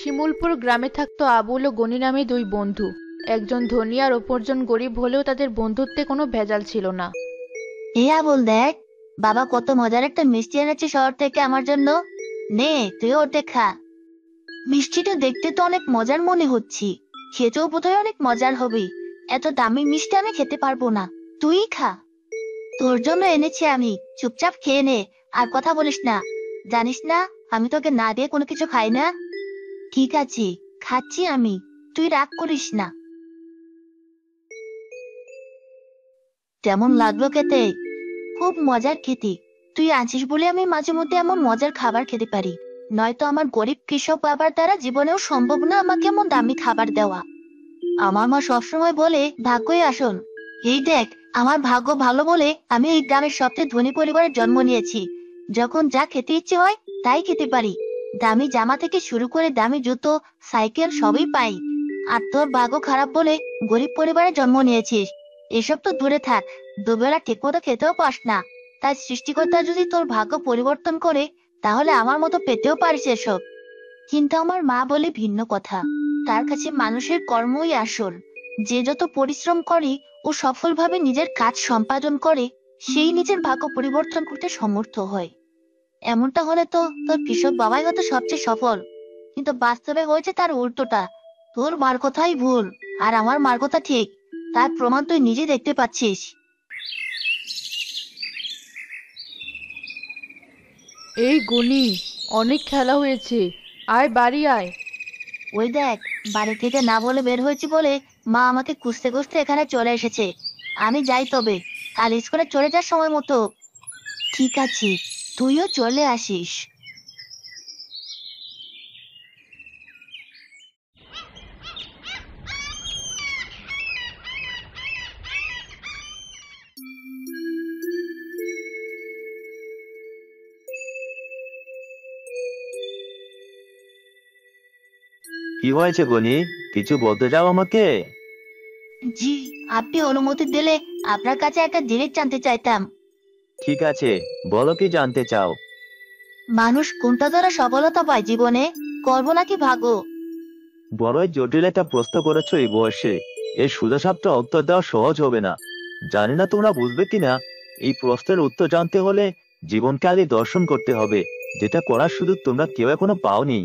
শিমুলপুর গ্রামে থাকতো আবুল ও গনি নামে দুই বন্ধু। একজন ধনী আর অপরজন গরিব হলেও তাদের বন্ধুত্বে কোনো ভেজাল ছিল না। এ আবুল দেখ, বাবা কত মজার একটা মিষ্টি এনেছে শহর থেকে আমার জন্য। নে তুইও ওটা খা। মিষ্টিটা দেখতে তো অনেক মজার মনে হচ্ছে, খেতেও বোধহয় অনেক মজার হবে। এত দামি মিষ্টি আমি খেতে পারবো না, তুই খা। তোর জন্য এনেছি আমি, চুপচাপ খেয়ে নে। আর কথা বলিস না, জানিস না আমি তোকে না দিয়ে কোনো কিছু খাই না। ঠিক আছে, খাচ্ছি আমি, তুই রাগ করিস না। কেমন লাগলো খেতে? খুব মজার খেতে। তুই আছিস বলে আমি মাঝে মধ্যে এমন মজার খাবার খেতে পারি, নয়তো আমার গরিব কৃষক বাবার দ্বারা জীবনেও সম্ভব না আমাকে এমন দামি খাবার দেওয়া। আমার মা সবসময় বলে ভাগ্যই আসল। এই দেখ, আমার ভাগ্য ভালো বলে আমি এই গ্রামের সবচেয়ে ধনী পরিবারে জন্ম নিয়েছি। যখন যা খেতে ইচ্ছে হয় তাই খেতে পারি। দামি জামা থেকে শুরু করে দামি জুতো, সাইকেল সবই পাই। আর তোর ভাগ্য খারাপ বলে গরিব পরিবারে জন্ম নিয়েছিস। এসব তো দূরে থাক, দুবেলা ঠিকমতো খেতেও পাস না। তাই সৃষ্টিকর্তা যদি তোর ভাগ্য পরিবর্তন করে, তাহলে আমার মতো পেতেও পারিস এসব। কিন্তু আমার মা বলে ভিন্ন কথা। তার কাছে মানুষের কর্মই আসল। যে যত পরিশ্রম করে ও সফলভাবে নিজের কাজ সম্পাদন করে, সেই নিজের ভাগ্য পরিবর্তন করতে সমর্থ হয়। এমনটা হলে তো তোর কৃষক বাবাই হয়তো সবচেয়ে সফল, কিন্তু বাস্তবে হয়েছে তার উল্টোটা। তোর মার কথাই ভুল, আর আমার মার কথা ঠিক। তার প্রমাণ তুই নিজে দেখতে পাচ্ছিস। এই গনি, অনেক খেলা হয়েছে, আয় বাড়ি আয়। ওই দেখ, বাড়ি থেকে না বলে বের হয়েছি বলে মা আমাকে খুঁজতে খুঁজতে এখানে চলে এসেছে। আমি যাই তবে, কাল স্কুলে চলে যাস সময় মতো। ঠিক আছে, তুইও চলে আসিস। কি হয়েছে গনি? কিছু বলতে চাও আমাকে? জি, আপনি অনুমতি দিলে আপনার কাছে একটা জিনিস জানতে চাইতাম। ঠিক আছে, বলো কি জানতে চাও। মানুষ কোনটা দ্বারা সফলতা পায় জীবনে, কর্ম নাকি ভাগ্য? বড়ই জটিল একটা প্রশ্ন করেছো এই বয়সে। এর সোজাসাপটা উত্তর দেওয়া সহজ হবে না। জানি না তোমরা বুঝবে কিনা। এই প্রশ্নের উত্তর জানতে হলে জীবনকে আগে দর্শন করতে হবে, যেটা করার সুযোগ তোমরা কেউ এখনো পাওনি।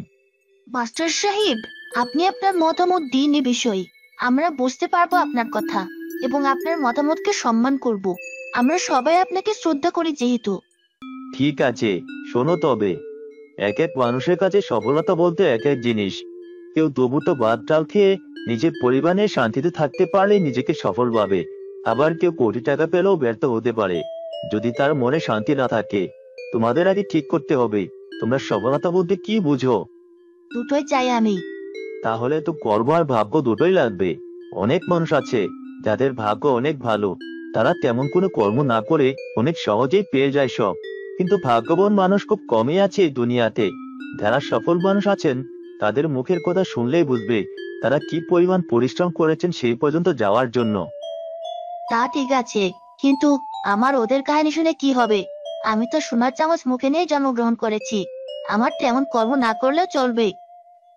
মাস্টার সাহেব, আপনি আপনার মতামত দিন এ বিষয়ে। আমরা বুঝতে পারবো আপনার কথা, এবং আপনার মতামতকে সম্মান করব। আমরা সবাই আপনাকে শ্রদ্ধা করি যেহেতু। ঠিক আছে, শোনো তবে। এক এক মানুষের কাছে সফলতা বলতে এক এক জিনিস। কেউ দুমুঠো ভাত ডাল খেয়ে নিজের পরিবার নিয়ে শান্তিতে থাকতে পারলে নিজেকে সফল ভাবে। আবার কেউ কোটি টাকা পেলেও ব্যর্থ হতে পারে যদি তার মনে শান্তি না থাকে। তোমাদের আগে ঠিক করতে হবে তোমরা সফলতা বলতে কি বুঝো। দুটোই চাই আমি। তাহলে তো কর্ম আর ভাগ্য দুটোই লাগবে। অনেক মানুষ আছে যাদের ভাগ্য অনেক ভালো, তারা তেমন কোনো কর্ম না করে অনেক সহজেই পেয়ে যায় সব। কিন্তু ভাগ্যবান মানুষ খুব কমই আছে এই দুনিয়াতে। যারা সফল মানুষ আছেন, তাদের মুখের কথা শুনলেই বুঝবে তারা কি পরিমাণ পরিশ্রম করেছেন সেই পর্যন্ত যাওয়ার জন্য। তা ঠিক আছে, কিন্তু আমার ওদের কাহিনী শুনে কি হবে? আমি তো সোনার চামচ মুখে নিয়ে জন্মগ্রহণ করেছি। আমার তেমন কর্ম না করলেও চলবে।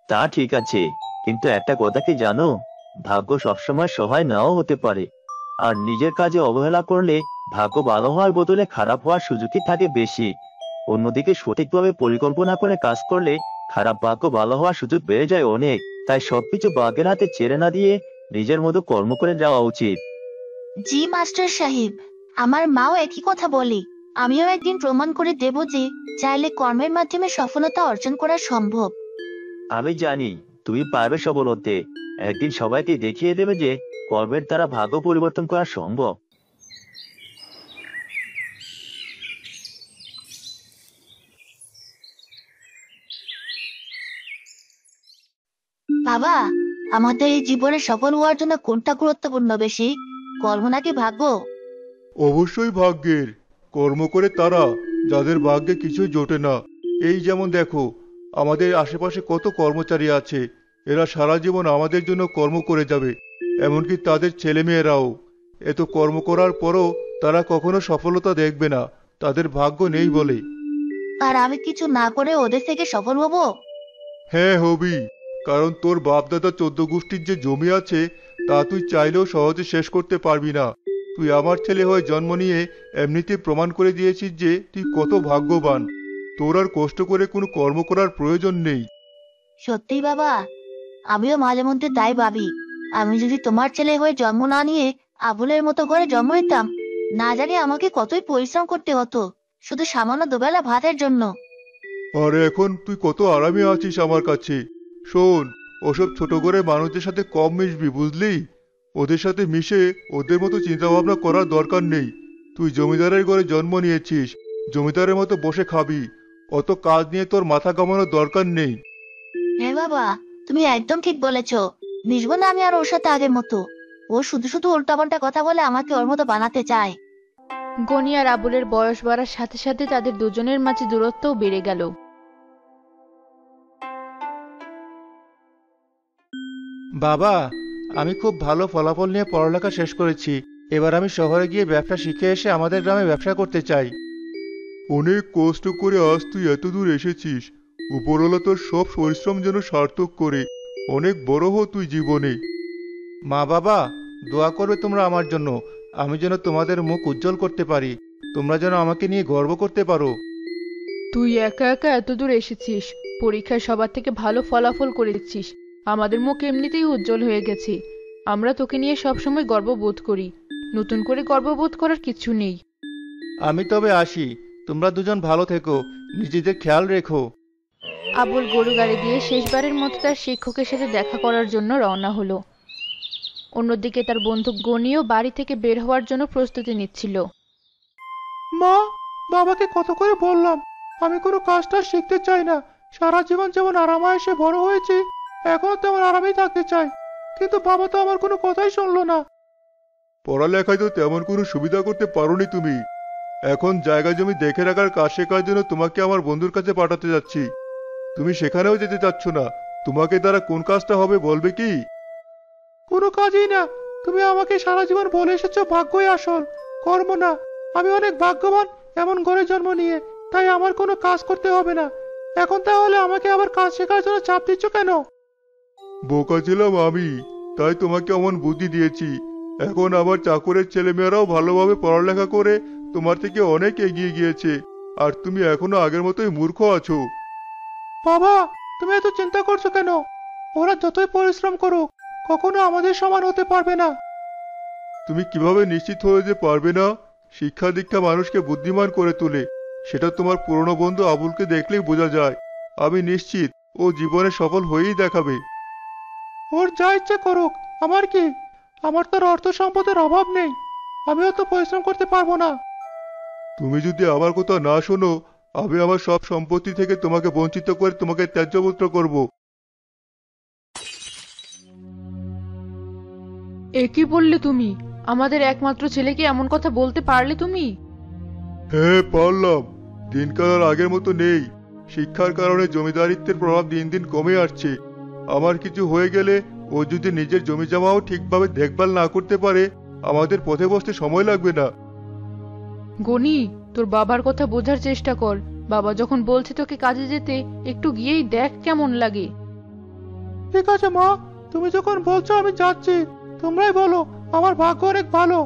তা ঠিক আছে, কিন্তু একটা কথা কি জানো? ভাগ্য সবসময় সহায় নাও হতে পারে। আর নিজের কাজে অবহেলা করলে ভাগ্য ভালো হওয়ার বদলে খারাপ হওয়ার সুযোগই থাকে বেশি। অন্যদিকে সঠিকভাবে পরিকল্পনা করে কাজ করলে খারাপ ভাগ্য ভালো হওয়ার সুযোগ বেড়ে যায় অনেক। তাই সবকিছু ভাগ্যের হাতে ছেড়ে না দিয়ে নিজের মতো কর্ম করে যাওয়া উচিত। জি মাস্টার সাহেব, আমার মাও একই কথা বলে। আমিও একদিন প্রমাণ করে দেব যে চাইলে কর্মের মাধ্যমে সফলতা অর্জন করা সম্ভব। আমি জানি তুমি পারবে সফল হতে। একদিন সবাইকে দেখিয়ে দেবে যে কর্মের দ্বারা ভাগ্য পরিবর্তন করা সম্ভব। বাবা, আমাদের এই জীবনে সফল হওয়ার জন্য কোনটা গুরুত্বপূর্ণ বেশি, কর্ম নাকি ভাগ্য? অবশ্যই ভাগ্যের। কর্ম করে তারা যাদের ভাগ্যে কিছুই জোটে না। এই যেমন দেখো, আমাদের আশেপাশে কত কর্মচারী আছে। এরা সারা জীবন আমাদের জন্য কর্ম করে যাবে, এমনকি তাদের ছেলেমেয়েরাও। এত কর্ম করার পরও তারা কখনো সফলতা দেখবে না, তাদের ভাগ্য নেই বলে। আর আমি কিছু না করে ওদের থেকে সফল হব? হ্যাঁ হবি। কারণ তোর বাপদাদা 14 গোষ্ঠীর যে জমি আছে তা তুই চাইলেও সহজে শেষ করতে পারবি না। তুই আমার ছেলে হয়ে জন্ম নিয়ে এমনিতেই প্রমাণ করে দিয়েছিস যে তুই কত ভাগ্যবান। তোর আর কষ্ট করে কোনো কর্ম করার প্রয়োজন নেই। সত্যি বাবা, আমিও মাঝে মধ্যে তাই ভাবি, আমি যদি তোমার ছেলে হয়ে জন্ম না নিয়ে আবুলের মতো করে জন্ম নিতাম, না জানি আমাকে কতই পরিশ্রম করতে হতো শুধু সামান্য দুবেলা ভাতের জন্য। আর এখন তুই কত আরামে আছিস আমার কাছে। শোন, ওসব ছোট করে মানুষদের সাথে কম মিশবি, বুঝলি? ওদের সাথে মিশে ওদের মতো চিন্তা ভাবনা করার দরকার নেই। তুই জমিদারের ঘরে জন্ম নিয়েছিস, জমিদারের মতো বসে খাবি। অত কাজ নিয়ে তোর মাথা কামানোর দরকার নেই। হ্যাঁ বাবা, তুমি একদম ঠিক বলেছ। মিশবো না আমি আর ওর সাথে আগের মতো। ও শুধু শুধু উল্টাপাল্টা কথা বলে আমাকে ওর মতো বানাতে চায়। গনি আর আবুলের বয়স বাড়ার সাথে সাথে তাদের দুজনের মাঝে দূরত্বও বেড়ে গেল। বাবা, আমি খুব ভালো ফলাফল নিয়ে পড়ালেখা শেষ করেছি। এবার আমি শহরে গিয়ে ব্যবসা শিখে এসে আমাদের গ্রামে ব্যবসা করতে চাই। অনেক কষ্ট করে আজ তুই এত দূর এসেছিস। উপরওয়ালা তোর সব পরিশ্রম যেন সার্থক করে। অনেক বড় হো তুই জীবনে। মা বাবা, দোয়া করবে তোমরা আমার জন্য। আমি যেন তোমাদের মুখ উজ্জ্বল করতে পারি। তোমরা যেন আমাকে নিয়ে গর্ব করতে পারো। তুই একা একা এত দূর এসেছিস, পরীক্ষায় সবার থেকে ভালো ফলাফল করেছিস। আমাদের মুখ এমনিতেই উজ্জ্বল হয়ে গেছে। আমরা তোকে নিয়ে সবসময় গর্ববোধ করি। নতুন করে গর্ববোধ করার কিছু নেই। আমি তবে আসি। তোমরা দুজন ভালো থেকো, নিজেদের খেয়াল রেখো। আবুল গরু গাড়ি দিয়ে শেষবারের মতো তার শিক্ষকের সাথে দেখা করার জন্য রওনা হলো। অন্যদিকে তার বন্ধু গনিও বাড়ি থেকে বের হওয়ার জন্য প্রস্তুতি নিচ্ছিল। মা, বাবাকে কত করে বললাম আমি কোনো কাজটা শিখতে চাই না। সারা জীবন যেমন আরামায়েশে বড় হয়েছি, এখনো তেমন আরামেই থাকতে চাই। কিন্তু বাবা তো আমার কোনো কথাই শুনলো না। পড়ালেখায় তো তেমন কোনো সুবিধা করতে পারোনি তুমি। এখন জায়গা জমি দেখে রাখার কাজ শেখার জন্য তোমাকে আমার বন্ধুর কাছে পাঠাতে যাচ্ছি। তুমি সেখানেও যেতে চাচ্ছ না। তোমাকে দ্বারা কোন কাজটা হবে বলবে কি? কোনো কাজই না। তুমি আমাকে সারা জীবন বলে এসেছো ভাগ্যই আসল, কর্ম না। আমি অনেক ভাগ্যবান এমন ঘরে জন্ম নিয়ে, তাই আমার কোনো কাজ করতে হবে না। এখন তাহলে আমাকে আবার কাজ শেখার জন্য চাপ দিচ্ছ কেন? বোকা ছিলাম আমি, তাই তোমাকে অমন বুদ্ধি দিয়েছি। এখন আমার চাকরের ছেলেমেয়েরাও ভালোভাবে পড়ালেখা করে তোমার থেকে অনেক এগিয়ে গিয়েছে, আর তুমি এখনো আগের মতোই মূর্খ আছো। বাবা, তুমি এত চিন্তা করছো কেন? ওরা যতই পরিশ্রম করুক, কখনো আমাদের সমান হতে পারবে না। তুমি কিভাবে নিশ্চিত হয়ে যে পারবে না? শিক্ষা দীক্ষা মানুষকে বুদ্ধিমান করে তোলে। সেটা তোমার পুরনো বন্ধু আবুলকে দেখলেই বোঝা যায়। আমি নিশ্চিত ও জীবনে সফল হয়েই দেখাবে। ওর যা ইচ্ছে করুক, আমার কি? আমার তো আর অর্থ সম্পদের অভাব নেই। আমিও তো পরিশ্রম করতে পারবো না। তুমি যদি আমার কথা না শোনো, আমি আমার সব সম্পত্তি থেকে তোমাকে বঞ্চিত করে তোমাকে ত্যায্যপুত্র করব। এ কি বললে তুমি? আমাদের একমাত্র ছেলেকে এমন কথা বলতে পারলে তুমি? হ্যাঁ, পারলাম। দিনকাল আর আগের মতো নেই। শিক্ষার কারণে জমিদারিত্বের প্রভাব দিন দিন কমে আসছে। আমার কিছু হয়ে গেলে ও যদি নিজের জমি জমাও ঠিকভাবে দেখভাল না করতে পারে, আমাদের পথে বসতে সময় লাগবে না। গনি, তোর বাবার কথা বোঝার চেষ্টা কর। বাবা যখন বলছে তোকে কাজে যেতে, একটু গিয়েই দেখ কেমন লাগে। ঠিক আছে মা, তুমি যখন বলছো আমি যাচ্ছি। তোমরাই বলো আমার ভাগ্য অনেক ভালো।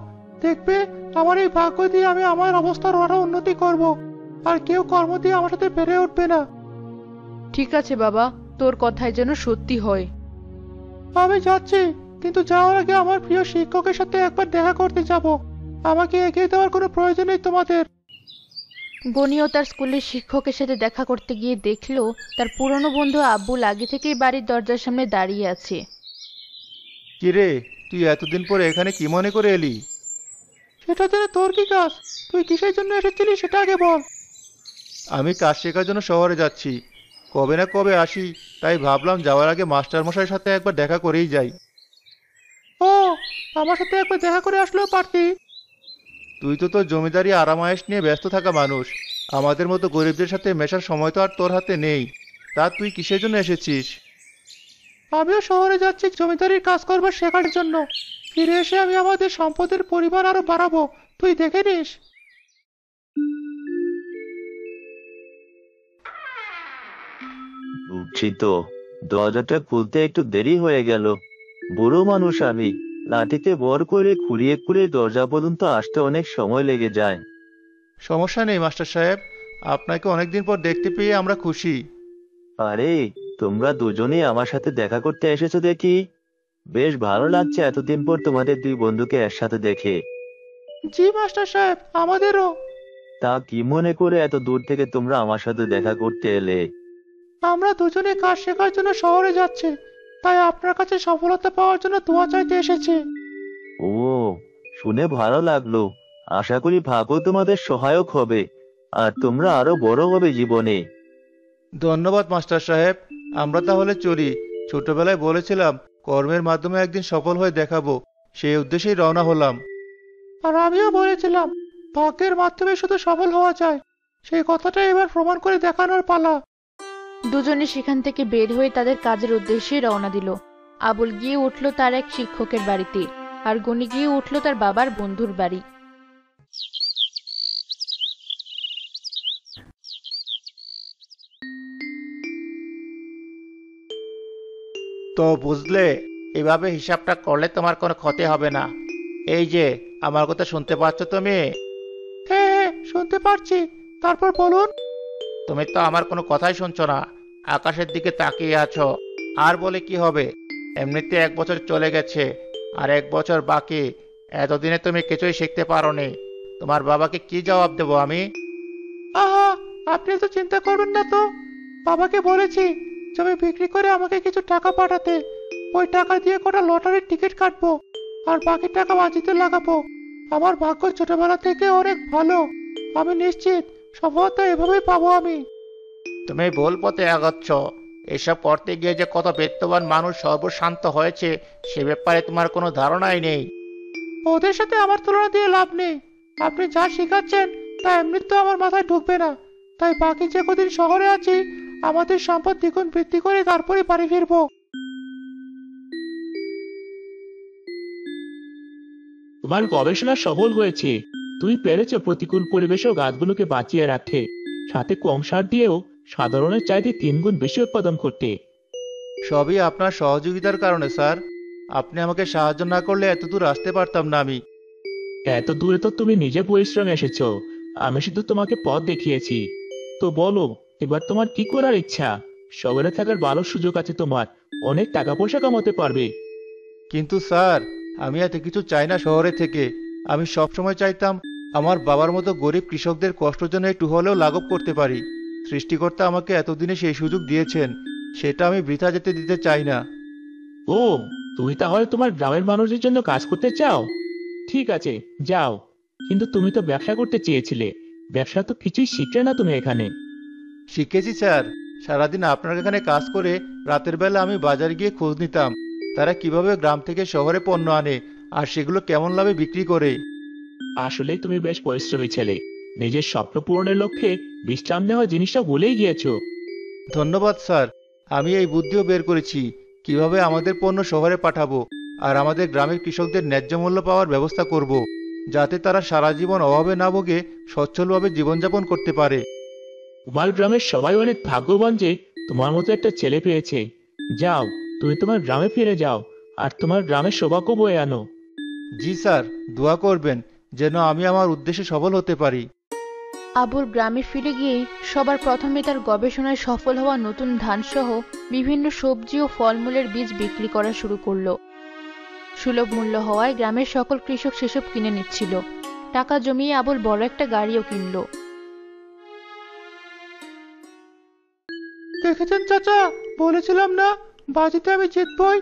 দেখবে আমার এই ভাগ্য দিয়ে আমি আমার অবস্থার আরো উন্নতি করব, আর কেউ কর্ম দিয়ে আমার সাথে পেরে উঠবে না। ঠিক আছে বাবা, তোর কথাই যেন সত্যি হয়। আমি যাচ্ছি, কিন্তু যাওয়ার আগে আমার প্রিয় শিক্ষকের সাথে একবার দেখা করতে যাব। আমাকে এগিয়ে দেওয়ার কোনো প্রয়োজন নেই তোমাদের। গনিও তার স্কুলের শিক্ষকের সাথে দেখা করতে গিয়ে দেখলো তার পুরনো বন্ধু আব্বুল আগে থেকেই বাড়ির দরজার সামনে দাঁড়িয়ে আছে। কিরে, তুই এতদিন পরে এখানে কি মনে করে এলি? সেটা জেনে তোর কি কাজ? তুই কিসের জন্য এসেছিলি সেটা আগে বল। আমি কাজ শেখার জন্য শহরে যাচ্ছি। কবে না কবে আসি, তাই ভাবলাম যাওয়ার আগে মাস্টারমশাইয়ের সাথে একবার দেখা করেই যাই। ও, আমার সাথে একবার দেখা করে আসলেও পারতি। তুই তো তোর জমিদারি আরামায়েশ নিয়ে ব্যস্ত থাকা মানুষ। আমাদের মতো গরিবদের সাথে মেশার সময় তো আর তোর হাতে নেই। তা তুই কিসের জন্য এসেছিস? আমিও শহরে যাচ্ছি জমিদারির কাজ করবার শেখার জন্য। ফিরে এসে আমি আমাদের সম্পদের পরিমাণ আরো বাড়াবো, তুই দেখে নিস। বুঝছি তো, দরজাটা খুলতে একটু দেরি হয়ে গেল। বুড়ো মানুষ আমি, লাঠিতে ভর করে খুঁড়িয়ে খুঁড়িয়ে দরজা পর্যন্ত আসতে অনেক সময় লেগে যায়। সমস্যা নেই মাস্টার সাহেব, আপনাকে অনেকদিন পর দেখতে পেয়ে আমরা খুশি। আরে, তোমরা দুজনেই আমার সাথে দেখা করতে এসেছো দেখি। বেশ ভালো লাগছে এতদিন পর তোমাদের দুই বন্ধুকে একসাথে দেখে। জি মাস্টার সাহেব, আমাদেরও। তা কি মনে করে এত দূর থেকে তোমরা আমার সাথে দেখা করতে এলে? আমরা দুজনে কাজ শেখার জন্য শহরে যাচ্ছি, তাই আপনার কাছে সফলতা পাওয়ার জন্য দোয়া চাইতে এসেছি। ও, শুনে ভালো লাগলো। আশা করি ভাগ্য তোমাদের সহায়ক হবে, আর তোমরা আরো বড় হবে জীবনে। ধন্যবাদ মাস্টার সাহেব, আমরা তাহলে চলি। ছোটবেলায় বলেছিলাম কর্মের মাধ্যমে একদিন সফল হয়ে দেখাবো, সেই উদ্দেশ্যেই রওনা হলাম। আর আমিও বলেছিলাম ভাগ্যের মাধ্যমে শুধু সফল হওয়া যায়, সেই কথাটা এবার প্রমাণ করে দেখানোর পালা। দুজনে সেখান থেকে বের হয়ে তাদের কাজের উদ্দেশ্যে রওনা দিল। আবুল গিয়ে উঠল তার এক শিক্ষকের বাড়িতে, আর গনি গিয়ে উঠল তার বাবার বন্ধুর বাড়ি। তো বুঝলে, এভাবে হিসাবটা করলে তোমার কোনো ক্ষতি হবে না। এই যে, আমার কথা শুনতে পাচ্ছ তুমি? হ্যাঁ হ্যাঁ, শুনতে পাচ্ছি। তারপর বলুন। তুমি তো আমার কোনো কথাই শুনছো না, আকাশের দিকে তাকিয়ে আছো। আর বলে কি হবে, এমনিতে 1 বছর চলে গেছে, আর 1 বছর বাকি। এতদিনে তুমি কিছুই শিখতে পারোনি, তোমার বাবাকে কি জবাব দেবো আমি? আহা, আপনি তো চিন্তা করবেন না তো। বাবাকে বলেছি জমি বিক্রি করে আমাকে কিছু টাকা পাঠাতে। ওই টাকা দিয়ে কটা লটারির টিকিট কাটবো, আর বাকি টাকা বাজিতে লাগাবো। আমার ভাগ্য ছোটবেলা থেকে অনেক ভালো, আমি নিশ্চিত সফলতা এভাবেই পাবো আমি। তুমি ভুল পথে আগাচ্ছ। এসব করতে গিয়ে যে কত বিত্তবান মানুষ সর্বশান্ত হয়েছে, সে ব্যাপারে তোমার কোনো ধারণাই নেই। ওদের সাথে আমার তুলনা দিয়ে লাভ নেই। আপনি যা শেখাচ্ছেন তা এমনিতেও আমার মাথায় ঢুকবে না। তাই বাকি যে কদিন শহরে আছি, আমাদের সম্পদ দ্বিগুণ বৃদ্ধি করে তারপরে বাড়ি ফিরবো। তোমার গবেষণা সফল হয়েছে। তুমি পেরেছো প্রতিকূল পরিবেশেও গাছগুলোকে বাঁচিয়ে রাখতে, সাথে কম সার দিয়েও সাধারণের চাইতে 3 গুণ বেশি উৎপাদন করতে। সবই আপনার সহযোগিতার কারণে স্যার। আপনি আমাকে সাহায্য না করলে এতদূর আসতে পারতাম না আমি। এত দূরে তো তুমি নিজে পরিশ্রম এসেছো, আমি শুধু তোমাকে পথ দেখিয়েছি। তো বলো, এবার তোমার কি করার ইচ্ছা? শহরে থাকার ভালো সুযোগ আছে তোমার, অনেক টাকা পয়সা কামাতে পারবে। কিন্তু স্যার, আমি এত কিছু চাই না শহরে থেকে। আমি সবসময় চাইতাম আমার বাবার মতো গরিব কৃষকদের কষ্ট যেন একটু হলেও লাঘব করতে পারি। সৃষ্টিকর্তা আমাকে এতদিনে সেই সুযোগ দিয়েছেন, সেটা আমি বৃথা যেতে দিতে চাই না। ও, তুমি তাহলে তোমার গ্রামের মানুষের জন্য কাজ করতে চাও? ঠিক আছে, যাও। কিন্তু তুমি তো ব্যবসা করতে চেয়েছিলে, ব্যবসা তো কিছুই শিখলে না তুমি এখানে। শিখেছি স্যার। সারাদিন আপনার এখানে কাজ করে রাতের বেলা আমি বাজারে গিয়ে খোঁজ নিতাম তারা কিভাবে গ্রাম থেকে শহরে পণ্য আনে, আর সেগুলো কেমন লাভে বিক্রি করে। আসলেই তুমি বেশ পরিশ্রমী ছেলে, নিজের স্বপ্ন পূরণের লক্ষ্যে বিশ্রাম নেওয়া জিনিসটা ভুলেই গিয়েছো। ধন্যবাদ স্যার। আমি এই বুদ্ধিও বের করেছি কিভাবে আমাদের পণ্য শহরে পাঠাবো, আর আমাদের গ্রামের কৃষকদের ন্যায্য মূল্য পাওয়ার ব্যবস্থা করব, যাতে তারা সারা জীবন অভাবে না ভোগে সচ্ছলভাবে জীবনযাপন করতে পারে। তোমার গ্রামের সবাই অনেক ভাগ্যবান যে তোমার মতো একটা ছেলে পেয়েছে। যাও, তুমি তোমার গ্রামে ফিরে যাও, আর তোমার গ্রামের সৌভাগ্য বয়ে আনো। জি স্যার, দোয়া করবেন যেন আমি আমার উদ্দেশ্যে সফল হতে পারি। আবুল গ্রামে ফিরে গিয়েই সবার প্রথমে তার গবেষণায় সফল হওয়া নতুন ধানসহ বিভিন্ন সবজি ও ফলমূলের বীজ বিক্রি করা শুরু করলো। সুলভ মূল্য হওয়ায় গ্রামের সকল কৃষক সেসব কিনে নিচ্ছিল। টাকা জমিয়ে আবুল বড় একটা গাড়িও কিনলো। দেখেছেন চাচা, বলেছিলাম না বাজিতে আমি জিতবই।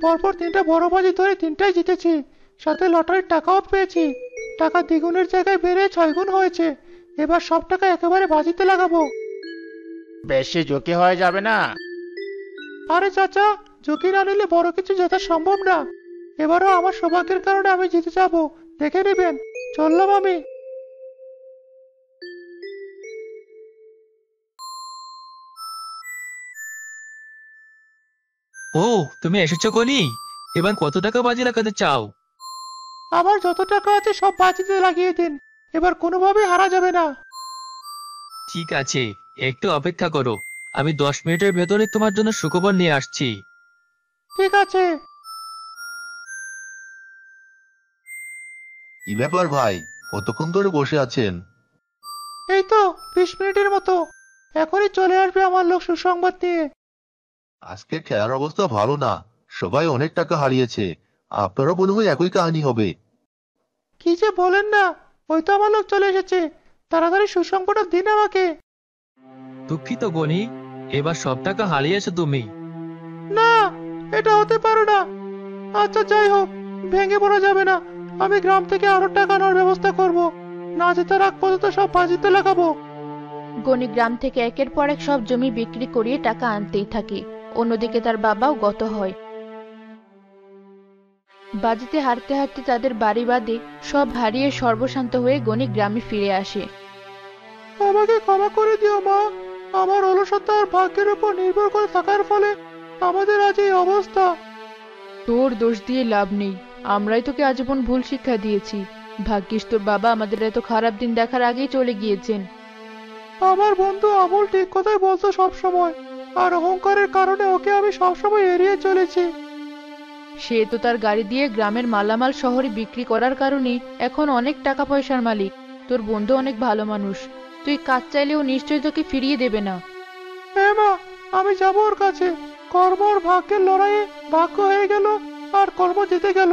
পরপর 3টা বড় বাজি ধরে 3টাই জিতেছি, সাথে লটারির টাকাও পেয়েছি। টাকা দ্বিগুণের জায়গায় বেড়ে 6 গুণ হয়েছে। এবার সব টাকা একেবারে বাজিতে লাগাবো। বেশি ঝুঁকি হয়ে যাবে না? আরে চাচা, ঝুঁকি না নিলে বড় কিছু জেতা সম্ভব না। এবারও আমার সৌভাগ্যের কারণে আমি জিতে যাব, দেখে নেবেন। চললাম আমি। ও, তুমি এসেছো কনি? এবার কত টাকা বাজি লাগাতে চাও? আমার যত টাকা আছে সব বাজিতে লাগিয়ে দিন, এবার কোনোভাবেই হারা যাবে না। ঠিক আছে, একটু অপেক্ষা করো, আমি 10 মিনিটের ভেতরে তোমার জন্য সুখবর নিয়ে আসছি। ঠিক আছে। কি ব্যাপার ভাই, কতক্ষণ ধরে বসে আছেন? এই তো 20 মিনিটের মতো। এখনই চলে আসবে আমার লোক সুসংবাদ নিয়ে। আজকে খেলার অবস্থা ভালো না, সবাই অনেক টাকা হারিয়েছে। আপনারও মনে হয় একই কাহিনী হবে। কি যে বলেন না, ওই তো আমার লোক চলে এসেছে। তাড়াতাড়ি সুসংবাদটা দিন আমাকে। দুঃখিত গনি, এবার সব টাকা হারিয়েছো তুমি। না, এটা হতে পারে না। আচ্ছা যাই হোক, ভেঙে পড়া যাবে না। আমি গ্রাম থেকে আরো টাকা নেওয়ার ব্যবস্থা করব। না জেতার আগ পর্যন্ত সব বাজিতে লাগাবো। গনি গ্রাম থেকে একের পর এক সব জমি বিক্রি করিয়ে টাকা আনতেই থাকে। অন্যদিকে তার বাবাও গত হয়। বাজিতে হারতে হারতে তাদের বাড়ি বাদে সব হারিয়ে সর্বশান্ত হয়ে গনি গ্রামে ফিরে আসে। আমাকে ক্ষমা করে দিও মা। আমার অলসতা আর ভাগ্যের উপর নির্ভর করে থাকার ফলে আমাদের আজ এই অবস্থা। তোর দোষ দিয়ে লাভ নেই, আমরাই তোকে আজীবন ভুল শিক্ষা দিয়েছি। ভাগ্যিস তোর বাবা আমাদের এত খারাপ দিন দেখার আগেই চলে গিয়েছেন। আমার বন্ধু আমল ঠিক কথাই বলতো সব সময়, আর অহংকারের কারণে ওকে আমি সবসময় এড়িয়ে চলেছি। সে তো তার গাড়ি দিয়ে গ্রামের মালামাল শহরে বিক্রি করার কারণে এখন অনেক টাকা পয়সার মালিক। তোর বন্ধু অনেক ভালো মানুষ, তুই কাজ চাইলেও নিশ্চয়ই তোকে ফিরিয়ে দেবে না। হ্যাঁ মা, আমি যাবো ওর কাছে। কর্ম আর ভাগ্যের লড়াইয়ে ভাগ্য হয়ে গেল আর কর্ম জিতে গেল।